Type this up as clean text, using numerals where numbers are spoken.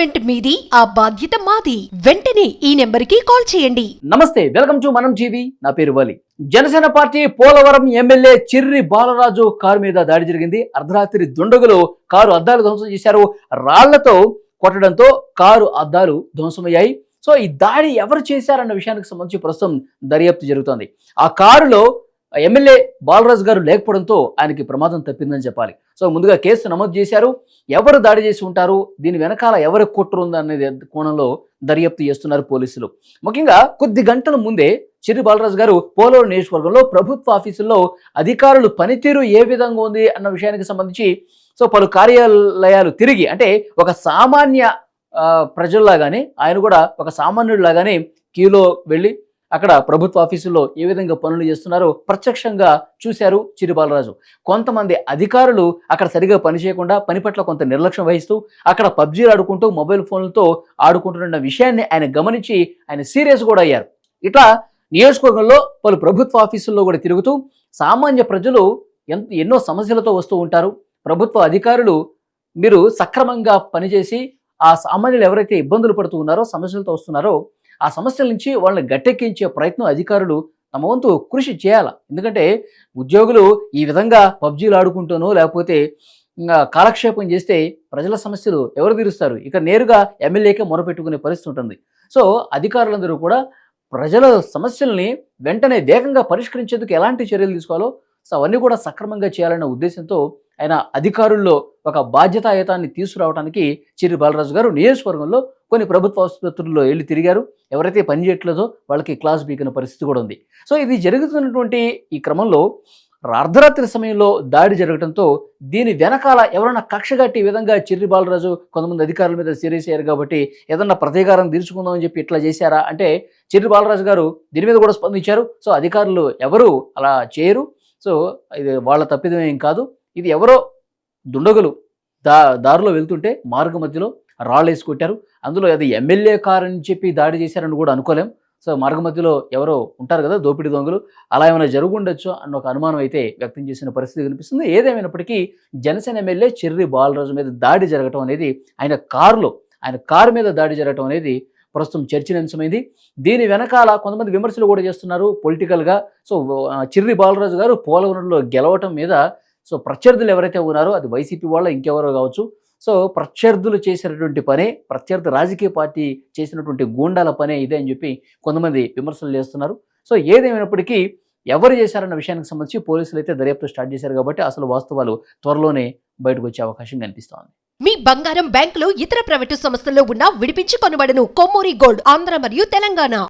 Payment మీది, ఆ బాధ్యత మాది. వెంటనే ఈ నెంబర్కి కాల్ చేయండి. నమస్తే, వెల్కమ్ టు మనం టీవీ. నా పేరు Vali. Janasena party Polavaram MLA Chirri Balaraju car మీద దాడి జరిగింది. అర్ధరాత్రి దుండగులు కారు అద్దాలు ధ్వంసం చేశారు. రాళ్లతో కొట్టడంతో కారు అద్దాలు ధ్వంసమయ్యాయి. సో ఈ దాడి ఎవరు చేశారన్న విషయానికి సంబంధించి ప్రస్తుతం దర్యాప్తు జరుగుతోంది. ఆ కారులో ఎమ్మెల్యే బాలరాజు గారు లేకపోవడంతో ఆయనకి ప్రమాదం తప్పిందని చెప్పాలి. సో ముందుగా కేసు నమోదు చేశారు. ఎవరు దాడి చేసి ఉంటారు, దీని వెనకాల ఎవరి కుట్ర ఉందనేది కోణంలో దర్యాప్తు చేస్తున్నారు పోలీసులు. ముఖ్యంగా కొద్ది గంటల ముందే చిర్రి బాలరాజు గారు పోలవరం నియోజకవర్గంలో ప్రభుత్వ ఆఫీసుల్లో అధికారులు పనితీరు ఏ విధంగా ఉంది అన్న విషయానికి సంబంధించి పలు కార్యాలయాలు తిరిగి, అంటే ఒక సామాన్య ప్రజల్లాగానే ఆయన కూడా ఒక సామాన్యుడిలాగానే క్యూలో వెళ్ళి అక్కడ ప్రభుత్వ ఆఫీసుల్లో ఏ విధంగా పనులు చేస్తున్నారో ప్రత్యక్షంగా చూశారు చిర్రి బాలరాజు. కొంతమంది అధికారులు అక్కడ సరిగా పని చేయకుండా, పని పట్ల కొంత నిర్లక్ష్యం వహిస్తూ అక్కడ పబ్జీలు ఆడుకుంటూ మొబైల్ ఫోన్లతో ఆడుకుంటున్న విషయాన్ని ఆయన గమనించి ఆయన సీరియస్ కూడా అయ్యారు. ఇట్లా నియోజకవర్గంలో పలు ప్రభుత్వ ఆఫీసుల్లో కూడా తిరుగుతూ సామాన్య ప్రజలు ఎన్నో సమస్యలతో వస్తూ ఉంటారు. ప్రభుత్వ అధికారులు మీరు సక్రమంగా పనిచేసి ఆ సామాన్యులు ఎవరైతే ఇబ్బందులు పడుతూ ఉన్నారో, సమస్యలతో వస్తున్నారో, ఆ సమస్యల నుంచి వాళ్ళని గట్టెక్కించే ప్రయత్నం అధికారులు తమ వంతు కృషి చేయాలి. ఎందుకంటే ఉద్యోగులు ఈ విధంగా పబ్జీలు ఆడుకుంటూనో లేకపోతే కాలక్షేపం చేస్తే ప్రజల సమస్యలు ఎవరు తీరుస్తారు? ఇక నేరుగా ఎమ్మెల్యేకే మొరపెట్టుకునే పరిస్థితి ఉంటుంది. సో అధికారులందరూ కూడా ప్రజల సమస్యల్ని వెంటనే వేగంగా పరిష్కరించేందుకు ఎలాంటి చర్యలు తీసుకోవాలో అవన్నీ కూడా సక్రమంగా చేయాలన్న ఉద్దేశంతో ఆయన అధికారుల్లో ఒక బాధ్యతాయుతాన్ని తీసుకురావడానికి చిర్రి బాలరాజు గారు నియోజకవర్గంలో కొన్ని ప్రభుత్వ ఆసుపత్రుల్లో వెళ్ళి తిరిగారు. ఎవరైతే పని చేయట్లేదో వాళ్ళకి క్లాస్ బీకిన పరిస్థితి కూడా ఉంది. సో ఇది జరుగుతున్నటువంటి ఈ క్రమంలో అర్ధరాత్రి సమయంలో దాడి జరగడంతో దీని వెనకాల ఎవరైనా కక్షగట్టి ఈ విధంగా చిర్రి బాలరాజు కొంతమంది అధికారుల మీద సీరియస్ అయ్యారు కాబట్టి ఏదన్నా ప్రతీకారం తీర్చుకుందామని చెప్పి ఇట్లా చేశారా అంటే చిర్రి బాలరాజు గారు దీని మీద కూడా స్పందించారు. సో అధికారులు ఎవరు అలా చేయరు. సో ఇది వాళ్ళ తప్పిదం ఏం కాదు. ఇది ఎవరో దుండగులు దారిలో వెళ్తుంటే మార్గ మధ్యలో రాళ్ళు వేసి కొట్టారు. అందులో అది ఎమ్మెల్యే కారు అని చెప్పి దాడి చేశారని కూడా అనుకోలేం. సో మార్గ మధ్యలో ఎవరో ఉంటారు కదా దోపిడీ దొంగలు, అలా ఏమైనా జరుగుండొచ్చు అన్న ఒక అనుమానం అయితే వ్యక్తం చేసిన పరిస్థితి కనిపిస్తుంది. ఏదేమైనప్పటికీ జనసేన ఎమ్మెల్యే చిర్రి బాలరాజు మీద దాడి జరగటం అనేది, ఆయన కారు మీద దాడి జరగటం అనేది ప్రస్తుతం చర్చనీయాంశమైంది. దీని వెనకాల కొంతమంది విమర్శలు కూడా చేస్తున్నారు పొలిటికల్గా. సో చిర్రి బాలరాజు గారు పోలవరంలో గెలవటం మీద ప్రత్యర్థులు ఎవరైతే ఉన్నారో, అది వైసీపీ వాళ్ళ ఇంకెవరో కావచ్చు, ప్రత్యర్థులు చేసినటువంటి పనే, ప్రత్యర్థి రాజకీయ పార్టీ చేసినటువంటి గూండాల పనే ఇదే అని చెప్పి కొంతమంది విమర్శలు చేస్తున్నారు. సో ఏదేమైనప్పటికీ ఎవరు చేశారన్న విషయానికి సంబంధించి పోలీసులు అయితే దర్యాప్తు స్టార్ట్ చేశారు కాబట్టి అసలు వాస్తవాలు త్వరలోనే బయటకు వచ్చే అవకాశం కనిపిస్తోంది. మీ బంగారం బ్యాంకులో ఇతర ప్రైవేటు సంస్థల్లో ఉన్న విడిపించి కొనబడను. కొమ్మూరి గోల్డ్, ఆంధ్ర మరియు తెలంగాణ.